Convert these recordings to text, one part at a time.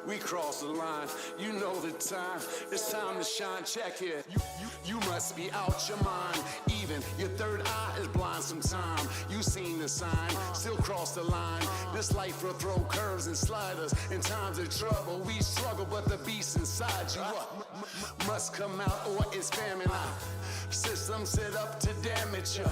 we cross the line. You know the time, it's time to shine. Check it. You must be out your mind. Even your third eye is blind sometime. You seen the sign, still cross the line. This life will throw curves and sliders. In times of trouble, we struggle, but the beast inside you must come out, or it's famine. System set up to damage you.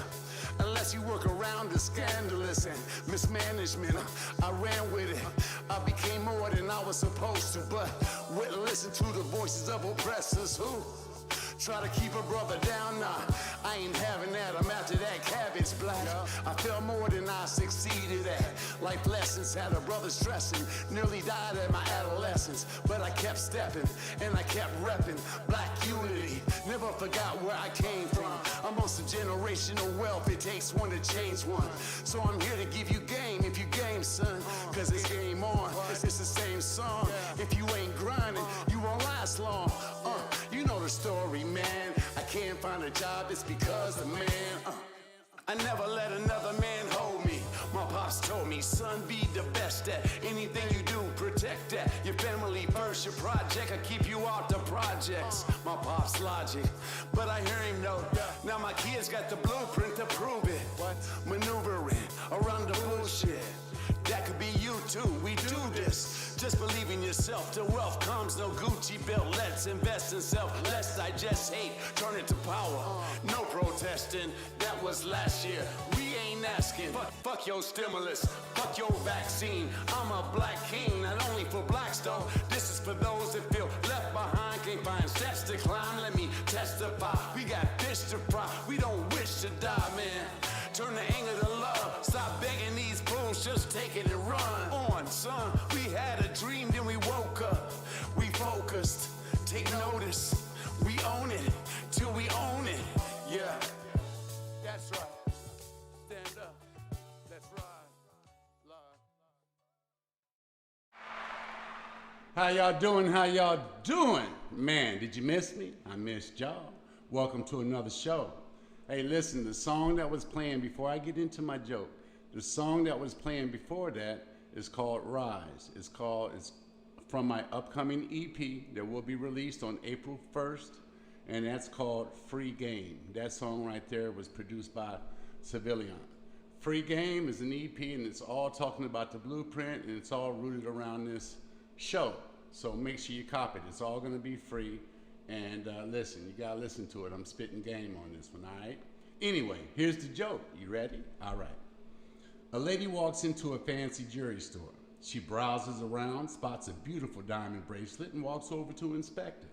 Unless you work around the scandalous and mismanagement, I ran with it. I became more than I was supposed to, but wouldn't listen to the voices of oppressors who try to keep a brother down. Nah, I ain't having that. I'm after that cabbage black. I felt more than I succeeded at. Life lessons had a brother stressing. Nearly died at my adolescence, but I kept stepping and I kept repping black unity. Never forgot where I came from. I'm on some generational wealth. It takes one to change one. So I'm here to give you game if you game, son. Cause it's game on. It's the same song. If you ain't grinding, you won't last long. You know the story, man. I can't find a job, it's because the man. I never let another man hold me. My pops told me, son, be the best at anything you do, protect that. Your family first, your project, I keep you out the projects. My pops' logic, but I hear him know. Now my kids got the blueprint to prove it. Maneuvering around the bullshit. That could be you too, we do this. Just believe in yourself, till wealth comes, no Gucci belt. Let's invest in self, let's digest hate, turn it to power. No protesting, that was last year. We ain't asking, fuck your stimulus, fuck your vaccine. I'm a black king, not only for blacks though. This is for those that feel left behind, can't find steps to climb. Let me testify, we got fish to fry, we don't wish to die, man. Turn the anger to love, stop begging these fools, just take it and run. On, son, we had a dream, then we woke up. We focused, take notice, we own it, till we own it. Yeah, that's right. Stand up, let's ride. How y'all doing? How y'all doing? Man, did you miss me? I missed y'all. Welcome to another show. Hey, listen, the song that was playing before I get into my joke, the song that was playing before that is called Rise. It's from my upcoming EP that will be released on April 1st, and that's called Free Game. That song right there was produced by Civilian. Free Game is an EP, and it's all talking about the blueprint, and it's all rooted around this show. So make sure you copy it. It's all gonna be free. And listen, you gotta listen to it. I'm spitting game on this one, all right? Anyway, here's the joke. You ready? All right. A lady walks into a fancy jewelry store. She browses around, spots a beautiful diamond bracelet, and walks over to inspect it.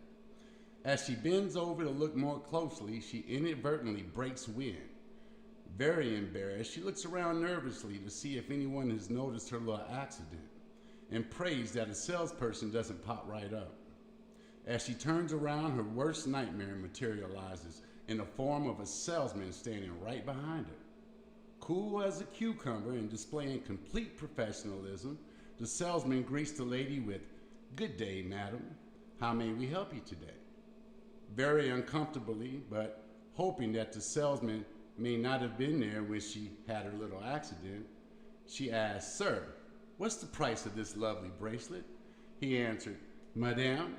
As she bends over to look more closely, she inadvertently breaks wind. Very embarrassed, she looks around nervously to see if anyone has noticed her little accident, and prays that a salesperson doesn't pop right up. As she turns around, her worst nightmare materializes in the form of a salesman standing right behind her. Cool as a cucumber and displaying complete professionalism, the salesman greets the lady with, "Good day, madam. How may we help you today?" Very uncomfortably, but hoping that the salesman may not have been there when she had her little accident, she asked, "Sir, what's the price of this lovely bracelet?" He answered, "Madame,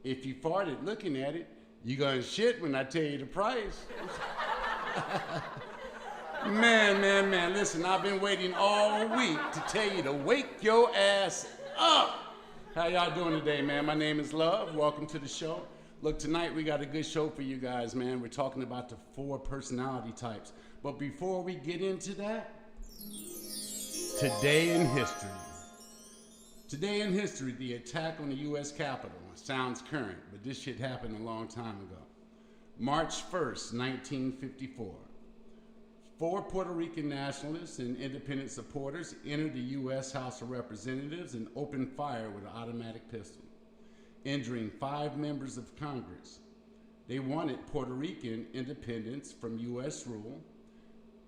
if you farted looking at it, you gonna shit when I tell you the price." Man, listen, I've been waiting all week to tell you to wake your ass up. How y'all doing today, man? My name is Love. Welcome to the show. Look, tonight we got a good show for you guys, man. We're talking about the 4 personality types. But before we get into that, today in history. Today in history, the attack on the U.S. Capitol. Sounds current, but this shit happened a long time ago. March 1st, 1954. 4 Puerto Rican nationalists and independent supporters entered the U.S. House of Representatives and opened fire with an automatic pistol, injuring 5 members of Congress. They wanted Puerto Rican independence from U.S. rule.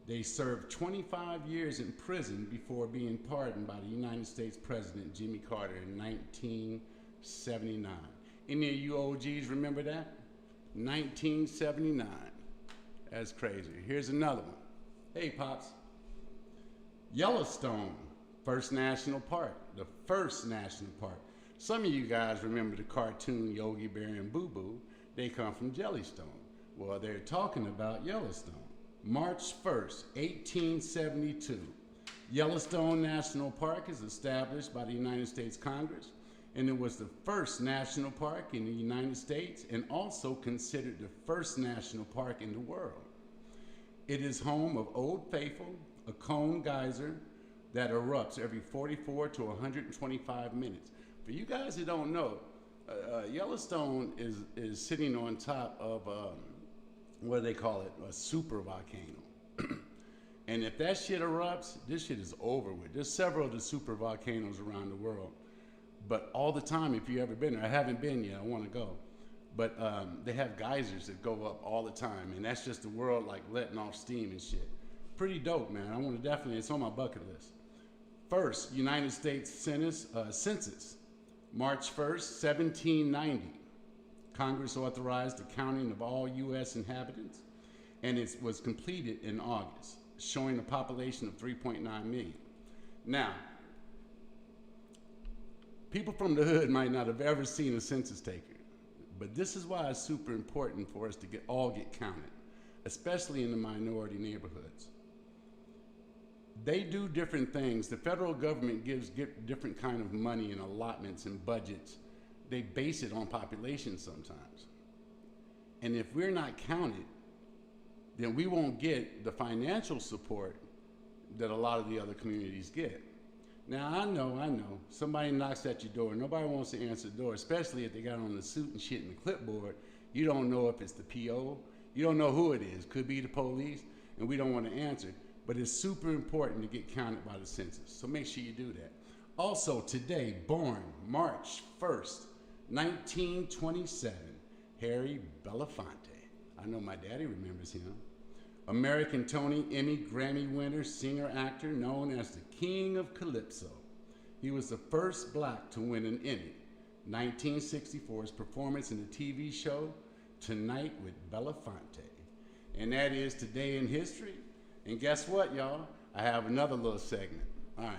They served 25 years in prison before being pardoned by the United States President Jimmy Carter in 1979. Any of you OGs remember that? 1979. That's crazy. Here's another one. Hey, Pops. Yellowstone, first national park, the first national park, Some of you guys remember the cartoon Yogi Bear and Boo Boo. They come from Jellystone. Well, they're talking about Yellowstone. March 1st, 1872. Yellowstone National Park is established by the United States Congress, and it was the first national park in the United States and also considered the first national park in the world. It is home of Old Faithful, a cone geyser that erupts every 44 to 125 minutes. For you guys who don't know, Yellowstone is sitting on top of, what do they call it, a super volcano. And if that shit erupts, this shit is over with. There's several of the super volcanoes around the world. But all the time, if you've ever been there, I haven't been yet, I want to go. But they have geysers that go up all the time, and that's just the world like letting off steam and shit. Pretty dope, man. I want to definitely, it's on my bucket list. First, United States Census, March 1st, 1790. Congress authorized the counting of all U.S. inhabitants, and it was completed in August, showing a population of 3.9 million. Now, people from the hood might not have ever seen a census taker, but this is why it's super important for us to all get counted, especially in the minority neighborhoods. They do different things. The federal government gives different kind of money and allotments and budgets. They base it on population sometimes. And if we're not counted, then we won't get the financial support that a lot of the other communities get. Now, I know, somebody knocks at your door. Nobody wants to answer the door, especially if they got on the suit and shit and the clipboard. You don't know if it's the PO. You don't know who it is. Could be the police, and we don't want to answer. But it's super important to get counted by the census, so make sure you do that. Also, today, born March 1st, 1927, Harry Belafonte. I know my daddy remembers him. American Tony, Emmy, Grammy winner, singer, actor, known as the King of Calypso. He was the first black to win an Emmy. 1964's performance in the TV show Tonight with Belafonte. And that is Today in History. And guess what, y'all? I have another little segment. All right.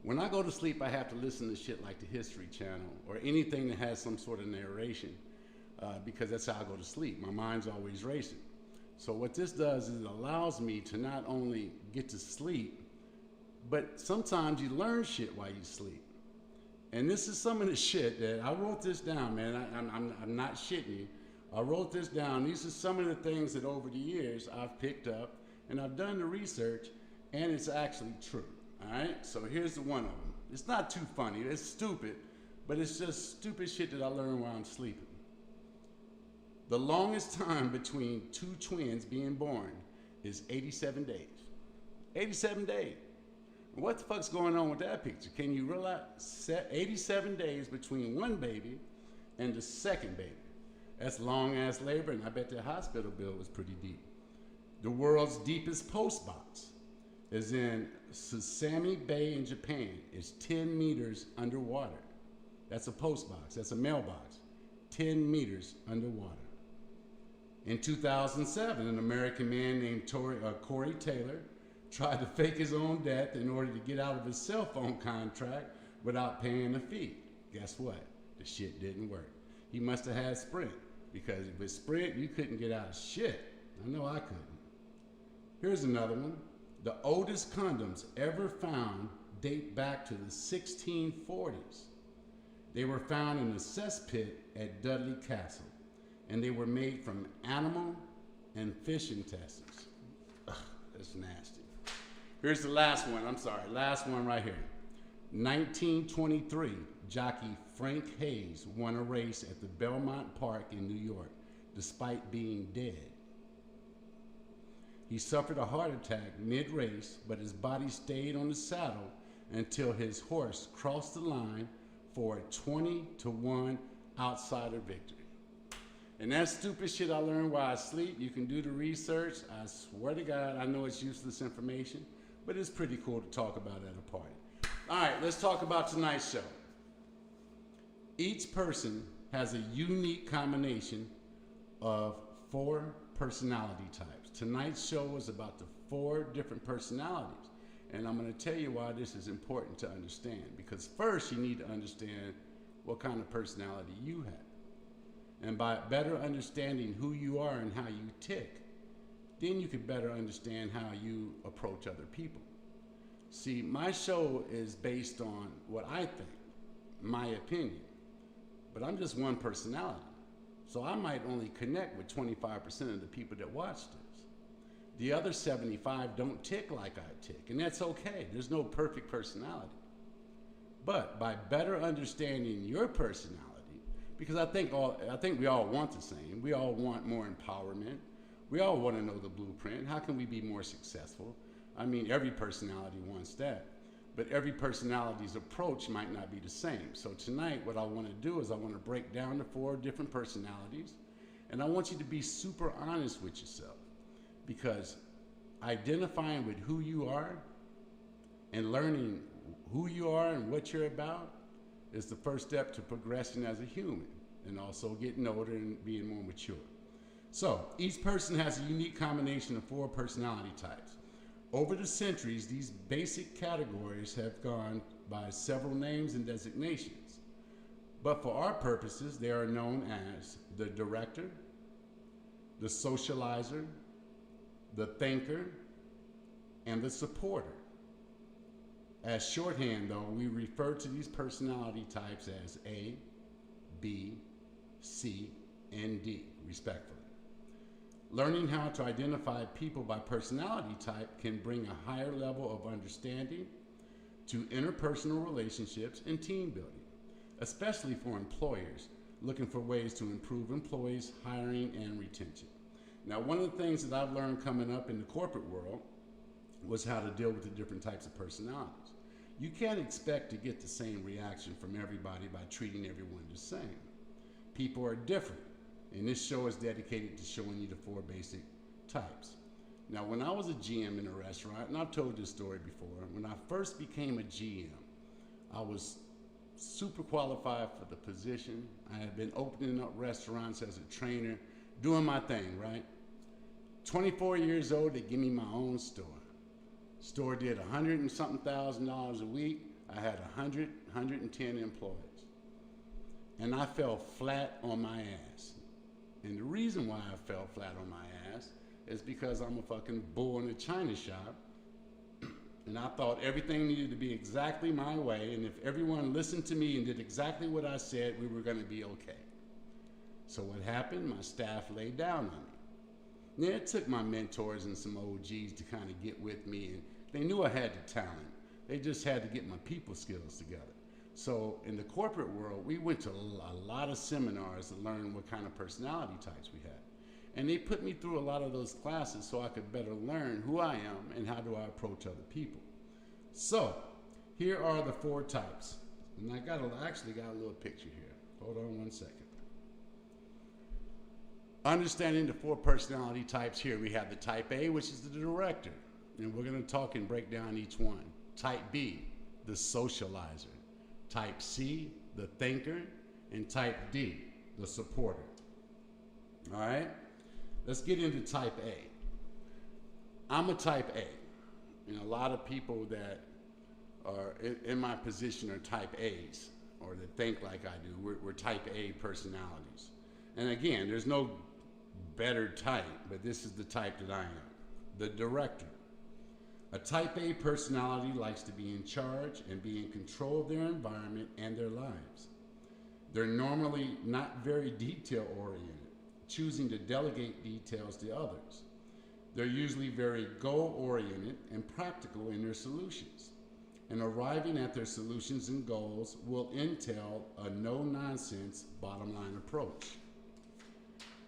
When I go to sleep, I have to listen to shit like the History Channel or anything that has some sort of narration because that's how I go to sleep. My mind's always racing. So what this does is it allows me to not only get to sleep, but sometimes you learn shit while you sleep. And this is some of the shit that I wrote this down, man. I'm not shitting you. I wrote this down. These are some of the things that over the years I've picked up, and I've done the research, and it's actually true. All right? So here's the one of them. It's not too funny. It's stupid, but it's just stupid shit that I learned while I'm sleeping. The longest time between two twins being born is 87 days. 87 days. What the fuck's going on with that picture? Can you realize 87 days between one baby and the second baby? That's long ass labor, and I bet their hospital bill was pretty deep. The world's deepest post box is in Sasami Bay in Japan. It's 10 meters underwater. That's a post box. That's a mailbox. 10 meters underwater. In 2007, an American man named Corey Taylor tried to fake his own death in order to get out of his cell phone contract without paying a fee. Guess what? The shit didn't work. He must have had Sprint, because with Sprint, you couldn't get out of shit. I know I couldn't. Here's another one. The oldest condoms ever found date back to the 1640s. They were found in a cesspit at Dudley Castle, and they were made from animal and fish intestines. Ugh, that's nasty. Here's the last one. Last one right here. 1923, jockey Frank Hayes won a race at the Belmont Park in New York, despite being dead. He suffered a heart attack mid-race, but his body stayed on the saddle until his horse crossed the line for a 20-1 outsider victory. And that stupid shit I learned while I sleep. You can do the research. I swear to God, I know it's useless information, but it's pretty cool to talk about at a party. All right, let's talk about tonight's show. Each person has a unique combination of 4 personality types. Tonight's show is about the 4 different personalities. And I'm going to tell you why this is important to understand. Because first, you need to understand what kind of personality you have. And by better understanding who you are and how you tick, then you can better understand how you approach other people. See, my show is based on what I think, my opinion, but I'm just one personality. So I might only connect with 25% of the people that watch this. The other 75 don't tick like I tick, and that's okay. There's no perfect personality. But by better understanding your personality, because I think we all want the same. We all want more empowerment. We all want to know the blueprint. How can we be more successful? I mean, every personality wants that. But every personality's approach might not be the same. So tonight, what I want to do is I want to break down the 4 different personalities, and I want you to be super honest with yourself, because identifying with who you are and learning who you are and what you're about is the first step to progressing as a human and also getting older and being more mature. So each person has a unique combination of 4 personality types. Over the centuries, these basic categories have gone by several names and designations. But for our purposes, they are known as the director, the socializer, the thinker, and the supporter. As shorthand, though, we refer to these personality types as A, B, C, and D, respectively. Learning how to identify people by personality type can bring a higher level of understanding to interpersonal relationships and team building, especially for employers looking for ways to improve employees' hiring and retention. Now, one of the things that I've learned coming up in the corporate world was how to deal with the different types of personalities. You can't expect to get the same reaction from everybody by treating everyone the same. People are different. And this show is dedicated to showing you the 4 basic types. Now, when I was a GM in a restaurant, and I've told this story before, when I first became a GM, I was super qualified for the position. I had been opening up restaurants as a trainer, doing my thing, right? 24 years old, they give me my own store. Store did $100 and something thousand a week. I had 110 employees. And I fell flat on my ass. And the reason why I fell flat on my ass is because I'm a fucking bull in a china shop. And I thought everything needed to be exactly my way. And if everyone listened to me and did exactly what I said, we were going to be okay. So what happened? My staff laid down on me. Now, it took my mentors and some OGs to kind of get with me. And they knew I had the talent. They just had to get my people skills together. So in the corporate world, we went to a lot of seminars to learn what kind of personality types we had. And they put me through a lot of those classes so I could better learn who I am and how do I approach other people. So here are the 4 types. And I actually got a little picture here. Hold on one second. Understanding the 4 personality types, here we have the type A, which is the director. And we're going to talk and break down each one. Type B, the socializer. Type C, the thinker, and type D, the supporter. All right? Let's get into type A. I'm a type A. And a lot of people that are in my position are type A's, or that think like I do. We're type A personalities. And again, there's no better type, but this is the type that I am, the director. A type A personality likes to be in charge and be in control of their environment and their lives. They're normally not very detail-oriented, choosing to delegate details to others. They're usually very goal-oriented and practical in their solutions. And arriving at their solutions and goals will entail a no-nonsense bottom-line approach.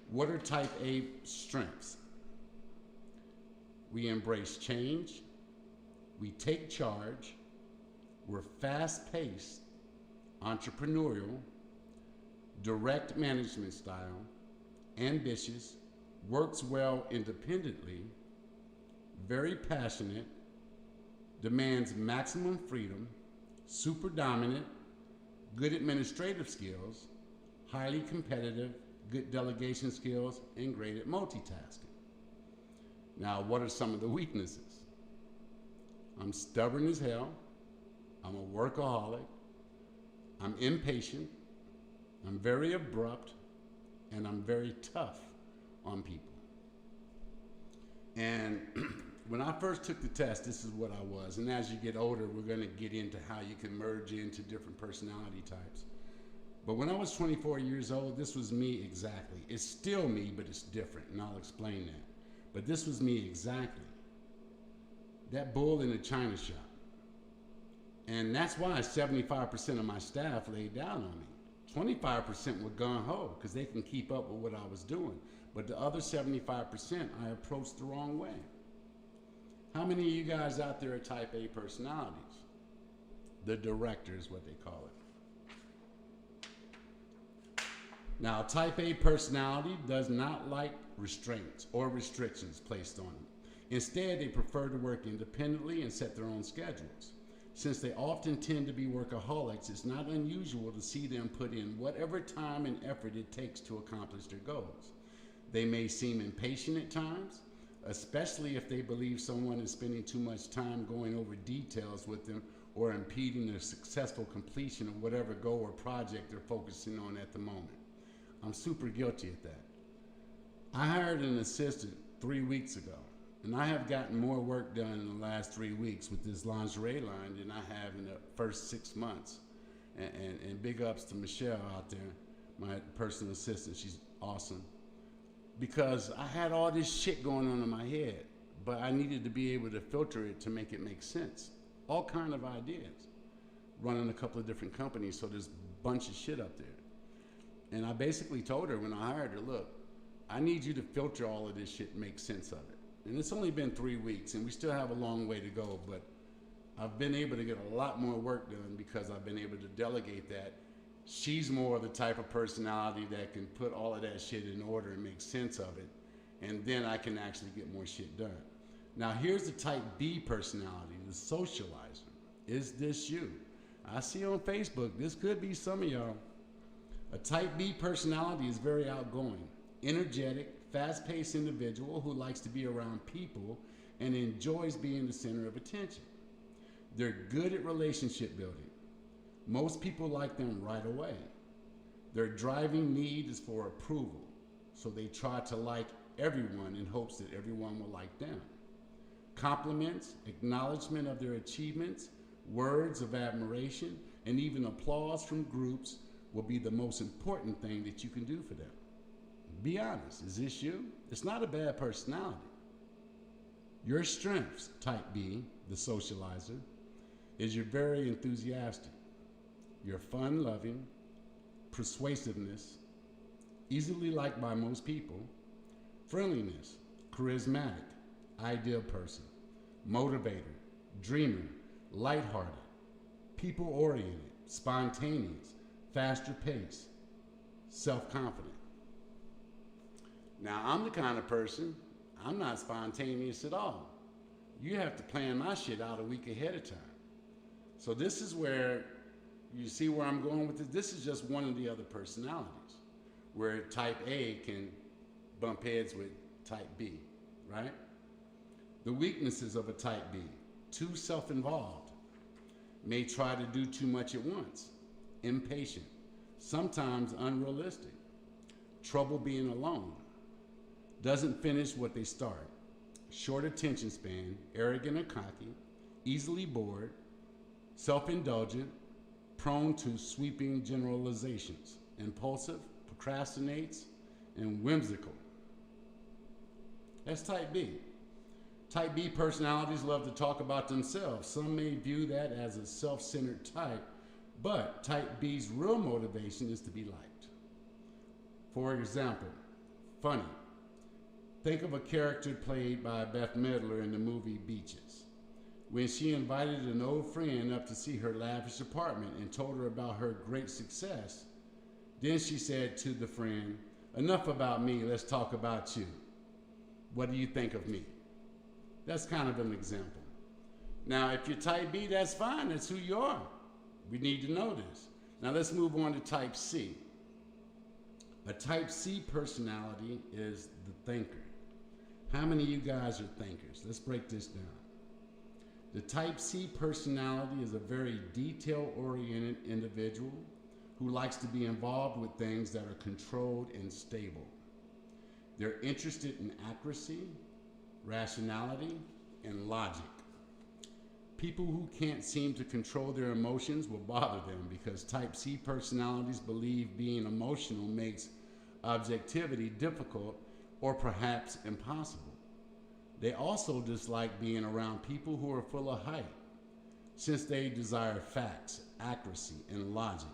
What are type A strengths? We embrace change. We take charge. We're fast-paced, entrepreneurial, direct management style, ambitious, works well independently, very passionate, demands maximum freedom, super dominant, good administrative skills, highly competitive, good delegation skills, and great at multitasking. Now, what are some of the weaknesses? I'm stubborn as hell. I'm a workaholic. I'm impatient. I'm very abrupt. And I'm very tough on people. And when I first took the test, this is what I was. And as you get older, we're going to get into how you can merge into different personality types. But when I was 24 years old, this was me exactly. It's still me, but it's different, and I'll explain that. But this was me exactly. That bull in the china shop. And that's why 75% of my staff laid down on me. 25% were gung-ho, because they can keep up with what I was doing. But the other 75%, I approached the wrong way. How many of you guys out there are type A personalities? The director is what they call it. Now, type A personality does not like restraints or restrictions placed on them. Instead, they prefer to work independently and set their own schedules. Since they often tend to be workaholics, it's not unusual to see them put in whatever time and effort it takes to accomplish their goals. They may seem impatient at times, especially if they believe someone is spending too much time going over details with them or impeding their successful completion of whatever goal or project they're focusing on at the moment. I'm super guilty at that. I hired an assistant 3 weeks ago, and I have gotten more work done in the last 3 weeks with this lingerie line than I have in the first 6 months. And big ups to Michelle out there, my personal assistant. She's awesome. Because I had all this shit going on in my head, but I needed to be able to filter it to make it make sense. All kind of ideas. Running a couple of different companies, so there's a bunch of shit up there. And I basically told her when I hired her, look, I need you to filter all of this shit and make sense of it. And it's only been 3 weeks, and we still have a long way to go, but I've been able to get a lot more work done because I've been able to delegate that. She's more of the type of personality that can put all of that shit in order and make sense of it, and then I can actually get more shit done. Now here's the type B personality, the socializer. Is this you? I see on Facebook, this could be some of y'all. A type B personality is very outgoing, energetic, fast-paced individual who likes to be around people and enjoys being the center of attention. They're good at relationship building. Most people like them right away. Their driving need is for approval, so they try to like everyone in hopes that everyone will like them. Compliments, acknowledgement of their achievements, words of admiration, and even applause from groups will be the most important thing that you can do for them. Be honest, is this you? It's not a bad personality. Your strengths, type B, the socializer, is you're very enthusiastic. You're fun-loving, persuasiveness, easily liked by most people, friendliness, charismatic, ideal person, motivator, dreamer, lighthearted, people-oriented, spontaneous, faster pace, self-confident. Now, I'm the kind of person, I'm not spontaneous at all. You have to plan my shit out a week ahead of time. So this is where, you see where I'm going with this? This is just one of the other personalities, where type A can bump heads with type B, right? The weaknesses of a type B: too self-involved, may try to do too much at once, impatient, sometimes unrealistic, trouble being alone, doesn't finish what they start, short attention span, arrogant or cocky, easily bored, self-indulgent, prone to sweeping generalizations, impulsive, procrastinates, and whimsical. That's type B. Type B personalities love to talk about themselves. Some may view that as a self-centered type, but type B's real motivation is to be liked. For example, funny. Think of a character played by Bette Midler in the movie Beaches. When she invited an old friend up to see her lavish apartment and told her about her great success, then she said to the friend, "Enough about me, let's talk about you. What do you think of me?" That's kind of an example. Now, if you're type B, that's fine, that's who you are. We need to know this. Now let's move on to type C. A type C personality is the thinker. How many of you guys are thinkers? Let's break this down. The type C personality is a very detail-oriented individual who likes to be involved with things that are controlled and stable. They're interested in accuracy, rationality, and logic. People who can't seem to control their emotions will bother them because type C personalities believe being emotional makes objectivity difficult or perhaps impossible. They also dislike being around people who are full of hype, since they desire facts, accuracy, and logic.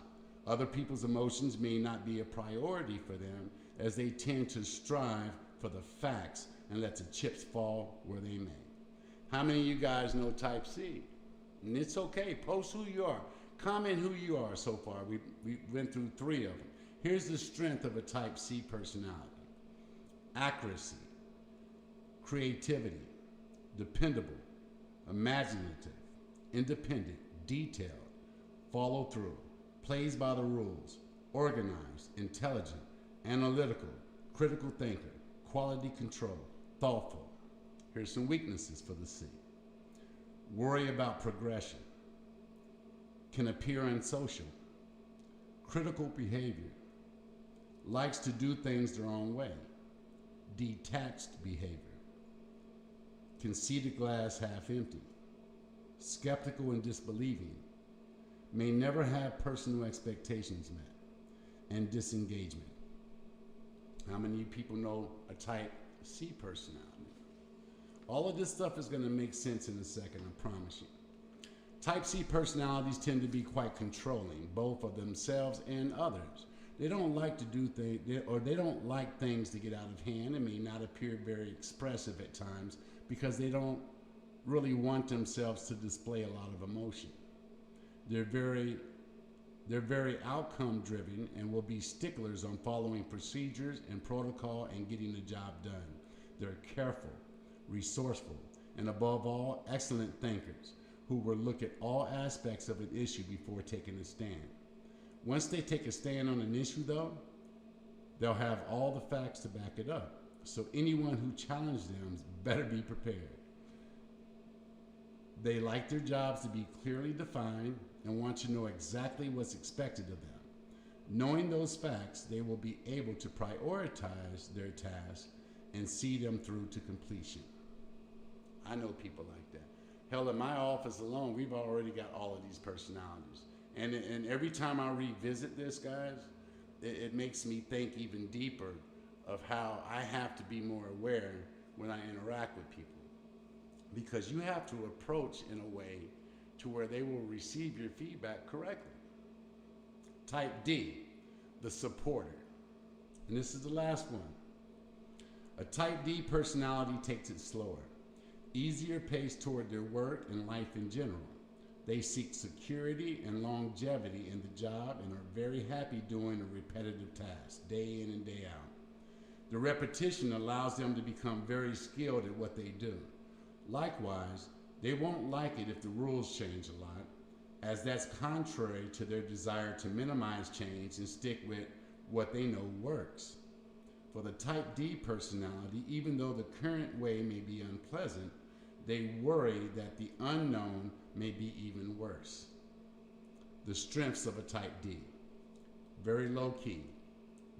Other people's emotions may not be a priority for them, as they tend to strive for the facts and let the chips fall where they may. How many of you guys know type C? And it's okay, post who you are. Comment who you are so far. We went through 3 of them. Here's the strength of a type C personality. Accuracy, creativity, dependable, imaginative, independent, detailed, follow through, plays by the rules, organized, intelligent, analytical, critical thinker, quality control, thoughtful. Here's some weaknesses for the C. Worry about progression, can appear unsocial, critical behavior, likes to do things their own way, detached behavior, can see the glass half empty, skeptical and disbelieving, may never have personal expectations met, and disengagement. How many people know a type C personality? All of this stuff is going to make sense in a second, I promise you. Type C personalities tend to be quite controlling, both of themselves and others. They don't like to do things, or they don't like things to get out of hand and may not appear very expressive at times because they don't really want themselves to display a lot of emotion. They're very outcome driven and will be sticklers on following procedures and protocol and getting the job done. They're careful, resourceful, and above all, excellent thinkers who will look at all aspects of an issue before taking a stand. Once they take a stand on an issue though, they'll have all the facts to back it up. So anyone who challenges them better be prepared. They like their jobs to be clearly defined and want to know exactly what's expected of them. Knowing those facts, they will be able to prioritize their tasks and see them through to completion. I know people like that. Hell, in my office alone, we've already got all of these personalities. And every time I revisit this, guys, it makes me think even deeper of how I have to be more aware when I interact with people. Because you have to approach in a way to where they will receive your feedback correctly. Type D, the supporter. And this is the last one. A type D personality takes it slower, easier pace toward their work and life in general. They seek security and longevity in the job and are very happy doing a repetitive task, day in and day out. The repetition allows them to become very skilled at what they do. Likewise, they won't like it if the rules change a lot, as that's contrary to their desire to minimize change and stick with what they know works. For the type D personality, even though the current way may be unpleasant, they worry that the unknown may be even worse. The strengths of a type D: very low key,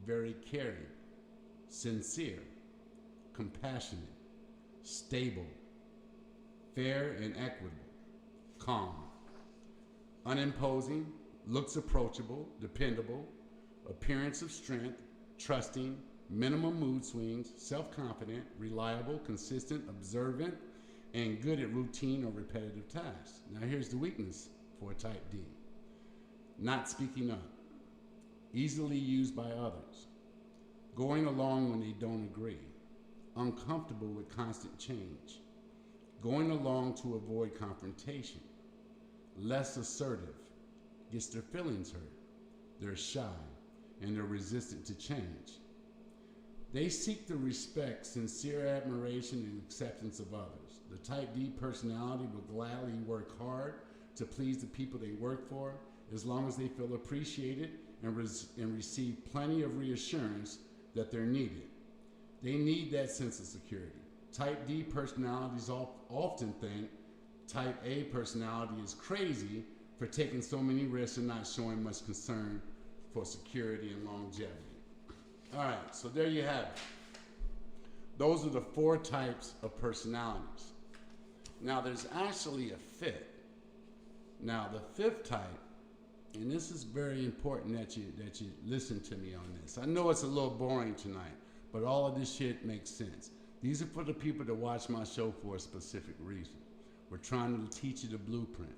very caring, sincere, compassionate, stable, fair and equitable, calm, unimposing, looks approachable, dependable, appearance of strength, trusting, minimum mood swings, self-confident, reliable, consistent, observant, and good at routine or repetitive tasks. Now here's the weakness for a type D: not speaking up, easily used by others, going along when they don't agree, uncomfortable with constant change, going along to avoid confrontation, less assertive, gets their feelings hurt, they're shy, and they're resistant to change. They seek the respect, sincere admiration, and acceptance of others. The type D personality will gladly work hard to please the people they work for, as long as they feel appreciated and receive plenty of reassurance that they're needed. They need that sense of security. Type D personalities often think Type A personality is crazy for taking so many risks and not showing much concern for security and longevity. All right, so there you have it. Those are the 4 types of personalities. Now there's actually a 5th. Now the 5th type, and this is very important that you listen to me on this. I know it's a little boring tonight, but all of this shit makes sense. These are for the people that watch my show for a specific reason. We're trying to teach you the blueprint,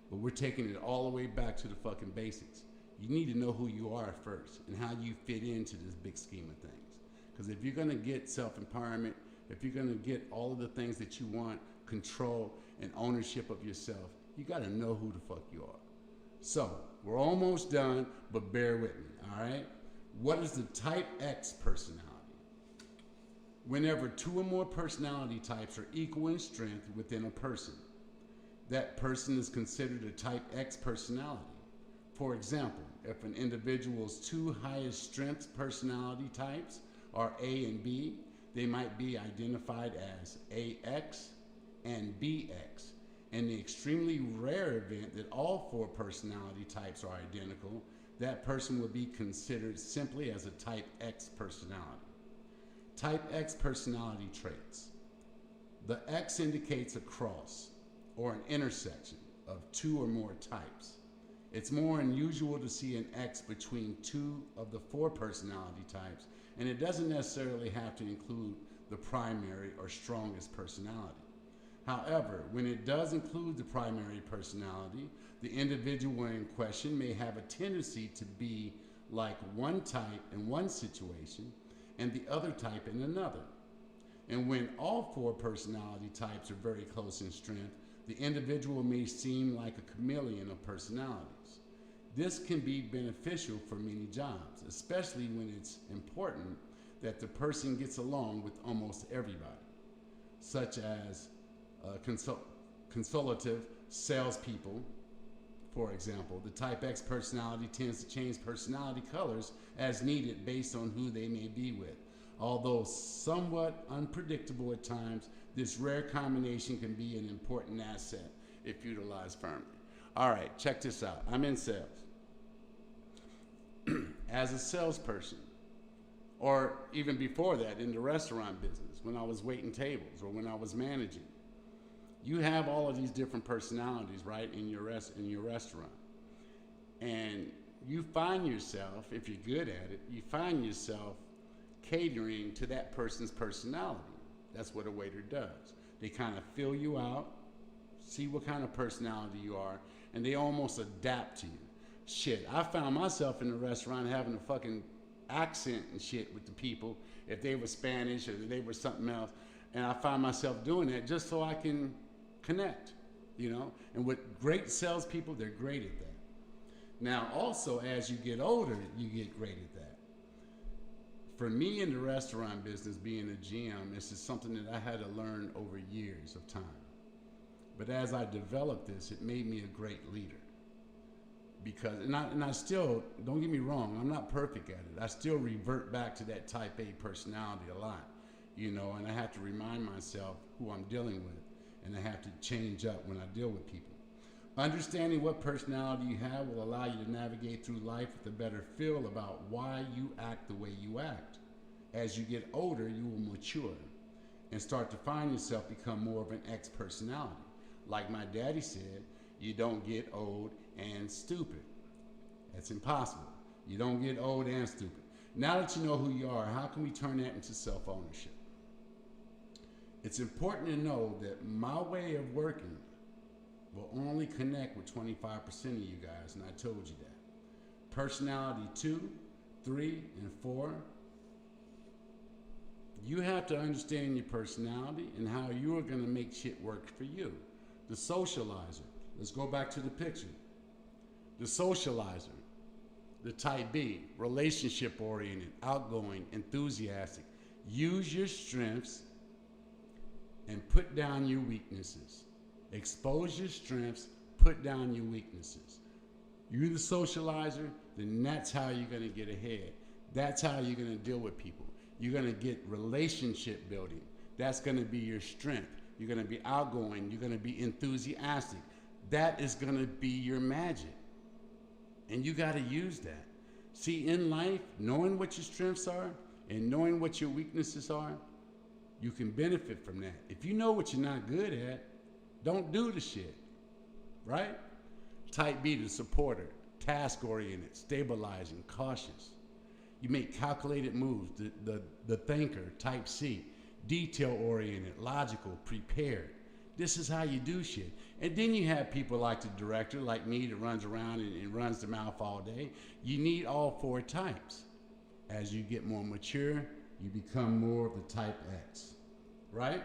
but we're taking it all the way back to the fucking basics. You need to know who you are first and how you fit into this big scheme of things. Because if you're going to get self-empowerment, if you're going to get all of the things that you want, control and ownership of yourself, you got to know who the fuck you are. So we're almost done, but bear with me, all right? What is the type X personality? Whenever 2 or more personality types are equal in strength within a person, that person is considered a type X personality. For example, if an individual's 2 highest strength personality types are A and B, they might be identified as AX and BX. In the extremely rare event that all 4 personality types are identical, that person will be considered simply as a type X personality. Type X personality traits. The X indicates a cross or an intersection of 2 or more types. It's more unusual to see an X between 2 of the 4 personality types, and it doesn't necessarily have to include the primary or strongest personality. However, when it does include the primary personality, the individual in question may have a tendency to be like one type in one situation and the other type in another. And when all 4 personality types are very close in strength, the individual may seem like a chameleon of personalities. This can be beneficial for many jobs, especially when it's important that the person gets along with almost everybody, such as consultative salespeople. For example, the type X personality tends to change personality colors as needed based on who they may be with. Although somewhat unpredictable at times, this rare combination can be an important asset if utilized firmly. All right, check this out. I'm in sales. As a salesperson, or even before that in the restaurant business, when I was waiting tables or when I was managing, you have all of these different personalities, right, in your restaurant. And you find yourself, if you're good at it, you find yourself catering to that person's personality. That's what a waiter does. They kind of fill you out, see what kind of personality you are, and they almost adapt to you. Shit, I found myself in the restaurant having a fucking accent and shit with the people, if they were Spanish or they were something else, and I find myself doing that just so I can connect, you know? And with great salespeople, they're great at that. Now, also, as you get older, you get great at that. For me in the restaurant business, being a GM, this is something that I had to learn over years of time. But as I developed this, it made me a great leader. Because, and I still, don't get me wrong, I'm not perfect at it. I still revert back to that type A personality a lot, you know, and I have to remind myself who I'm dealing with, and I have to change up when I deal with people. Understanding what personality you have will allow you to navigate through life with a better feel about why you act the way you act. As you get older, you will mature and start to find yourself become more of an X personality. Like my daddy said, you don't get old and stupid. That's impossible. You don't get old and stupid. Now that you know who you are, how can we turn that into self-ownership? It's important to know that my way of working will only connect with 25% of you guys, and I told you that. Personality 2, 3, and 4, you have to understand your personality and how you are going to make shit work for you. The socializer. Let's go back to the picture. The socializer, the type B, relationship oriented, outgoing, enthusiastic. Use your strengths and put down your weaknesses. Expose your strengths, put down your weaknesses. You're the socializer, then that's how you're going to get ahead. That's how you're going to deal with people. You're going to get relationship building. That's going to be your strength. you're going to be outgoing, you're going to be enthusiastic. That is going to be your magic. And you got to use that. See, in life, knowing what your strengths are and knowing what your weaknesses are, you can benefit from that. If you know what you're not good at, don't do the shit, right? Type B, the supporter, task-oriented, stabilizing, cautious. You make calculated moves. The thinker, type C, detail-oriented, logical, prepared. This is how you do shit. And then you have people like the director, like me, that runs around and runs the mouth all day. You need all four types. As you get more mature, you become more of the type X, right?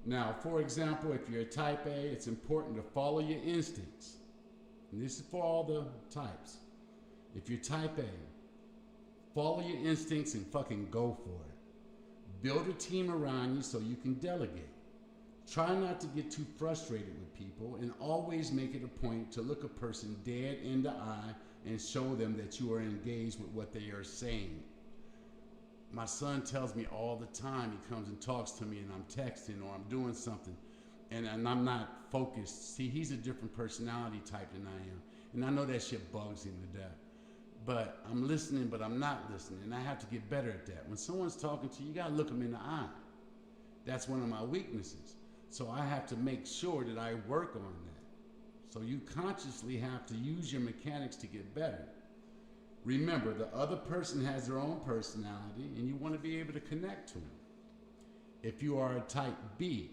Now, for example, if you're a type A, it's important to follow your instincts. And this is for all the types. If you're type A, follow your instincts and fucking go for it. Build a team around you so you can delegate. Try not to get too frustrated with people, and always make it a point to look a person dead in the eye and show them that you are engaged with what they are saying. My son tells me all the time, he comes and talks to me and I'm texting or I'm doing something and I'm not focused. See, he's a different personality type than I am. And I know that shit bugs him to death. But I'm listening, but I'm not listening. And I have to get better at that. When someone's talking to you, you gotta look them in the eye. That's one of my weaknesses. So I have to make sure that I work on that. So you consciously have to use your mechanics to get better. Remember, the other person has their own personality and you want to be able to connect to them. If you are a type B,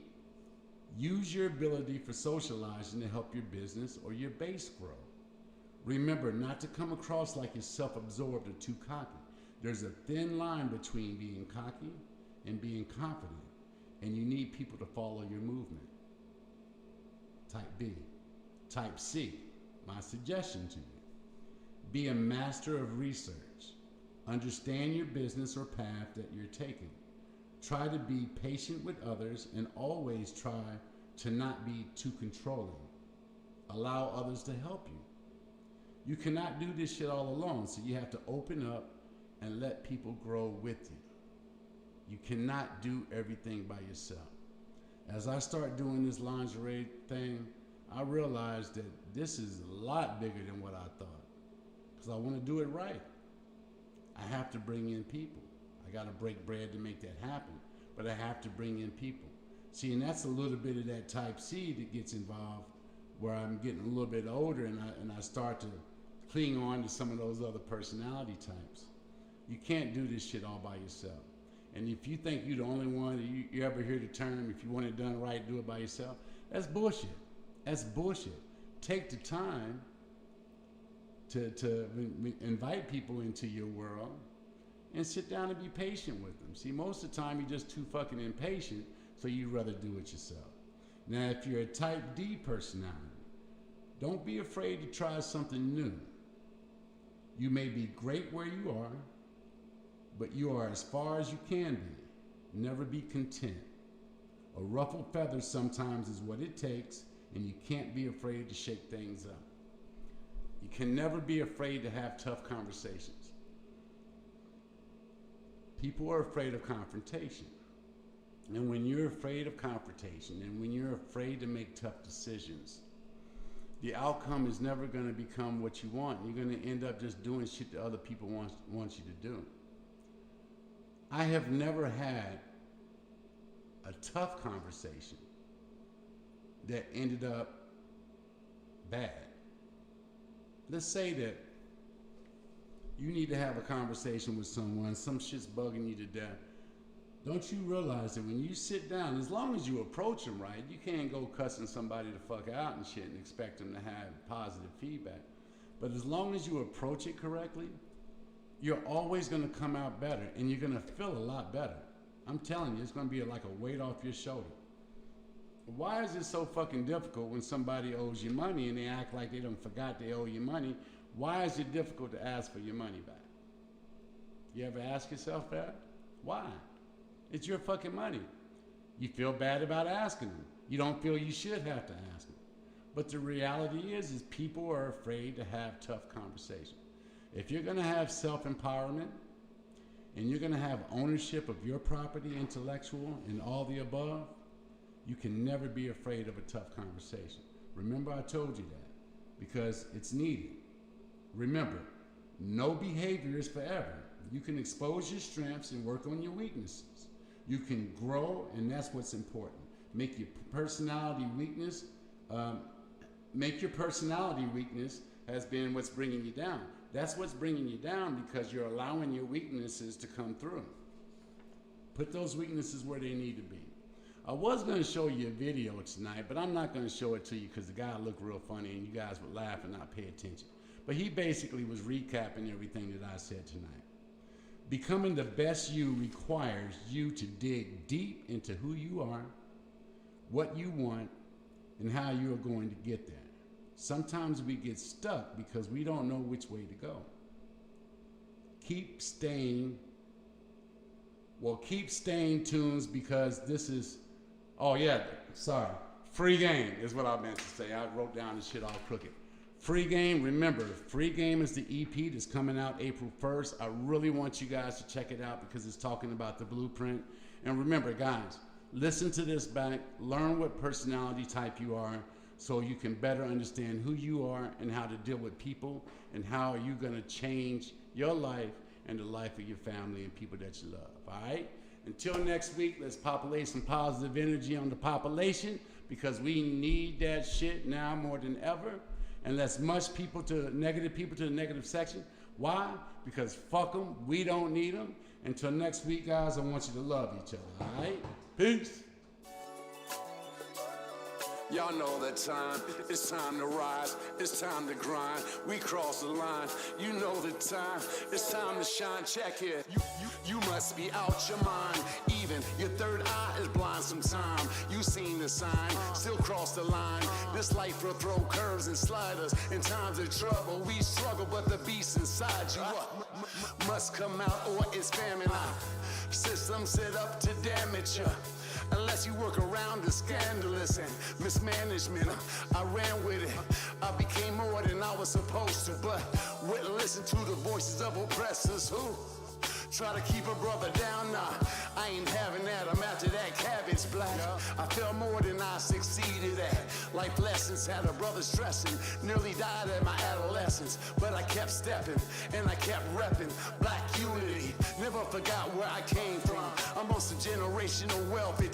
use your ability for socializing to help your business or your base grow. Remember not to come across like you're self-absorbed or too cocky. There's a thin line between being cocky and being confident, and you need people to follow your movement. Type B. Type C, my suggestion to you. Be a master of research. Understand your business or path that you're taking. Try to be patient with others and always try to not be too controlling. Allow others to help you. You cannot do this shit all alone, so you have to open up and let people grow with you. You cannot do everything by yourself. As I start doing this lingerie thing, I realized that this is a lot bigger than what I thought. Because I want to do it right. I have to bring in people. I got to break bread to make that happen. But I have to bring in people. See, and that's a little bit of that type C that gets involved, where I'm getting a little bit older and I start to cling on to some of those other personality types. You can't do this shit all by yourself. And if you think you're the only one, you ever hear the term, if you want it done right, do it by yourself, that's bullshit. That's bullshit. Take the time to invite people into your world and sit down and be patient with them. See, most of the time you're just too fucking impatient, so you'd rather do it yourself. Now, if you're a type D personality, don't be afraid to try something new. You may be great where you are, but you are as far as you can be. Never be content. A ruffled feather sometimes is what it takes, and you can't be afraid to shake things up. You can never be afraid to have tough conversations. People are afraid of confrontation. And when you're afraid of confrontation, and when you're afraid to make tough decisions, the outcome is never going to become what you want. You're going to end up just doing shit that other people want you to do. I have never had a tough conversation that ended up bad. Let's say that you need to have a conversation with someone, some shit's bugging you to death. Don't you realize that when you sit down, as long as you approach them right, you can't go cussing somebody the fuck out and shit and expect them to have positive feedback. But as long as you approach it correctly, you're always going to come out better, and you're going to feel a lot better. I'm telling you, it's going to be like a weight off your shoulder. Why is it so fucking difficult when somebody owes you money and they act like they done forgot they owe you money? Why is it difficult to ask for your money back? You ever ask yourself that? Why? It's your fucking money. You feel bad about asking them. You don't feel you should have to ask them. But the reality is people are afraid to have tough conversations. If you're going to have self-empowerment and you're going to have ownership of your property, intellectual, and all the above, You can never be afraid of a tough conversation. Remember, I told you that because it's needed. Remember, no behavior is forever. You can expose your strengths and work on your weaknesses. You can grow, and that's what's important. Make your personality weakness has been what's bringing you down. That's what's bringing you down because you're allowing your weaknesses to come through. Put those weaknesses where they need to be. I was going to show you a video tonight, but I'm not going to show it to you because the guy looked real funny and you guys would laugh and not pay attention. But he basically was recapping everything that I said tonight. Becoming the best you requires you to dig deep into who you are, what you want, and how you are going to get there. Sometimes we get stuck because we don't know which way to go. Keep staying tuned because this is, free game is what I meant to say. I wrote down this shit all crooked. Free game, remember, Free Game is the EP that's coming out April 1st. I really want you guys to check it out because it's talking about the blueprint. And remember, guys, listen to this back, learn what personality type you are so you can better understand who you are and how to deal with people and how you're going to change your life and the life of your family and people that you love, all right? Until next week, let's populate some positive energy on the population because we need that shit now more than ever. And let's mush people to the negative section. Why? Because fuck them, we don't need them. Until next week, guys, I want you to love each other, all right? Peace. Y'all know the time, it's time to rise, it's time to grind, we cross the line, you know the time, it's time to shine, check it, you must be out your mind, even your third eye is blind sometime, you seen the sign, still cross the line, this life will throw curves and sliders, in times of trouble we struggle, but the beast inside you must come out or it's famine, system set up to damage you. Unless you work around the scandalous and mismanagement, I ran with it. I became more than I was supposed to, but wouldn't listen to the voices of oppressors who try to keep a brother down. Nah, I ain't having that. I'm after that cabbage black. I felt more than I succeeded at. Life lessons had a brother stressing. Nearly died at my adolescence, but I kept stepping and I kept repping black unity. Never forgot where I came from. I'm on some generational wealth. It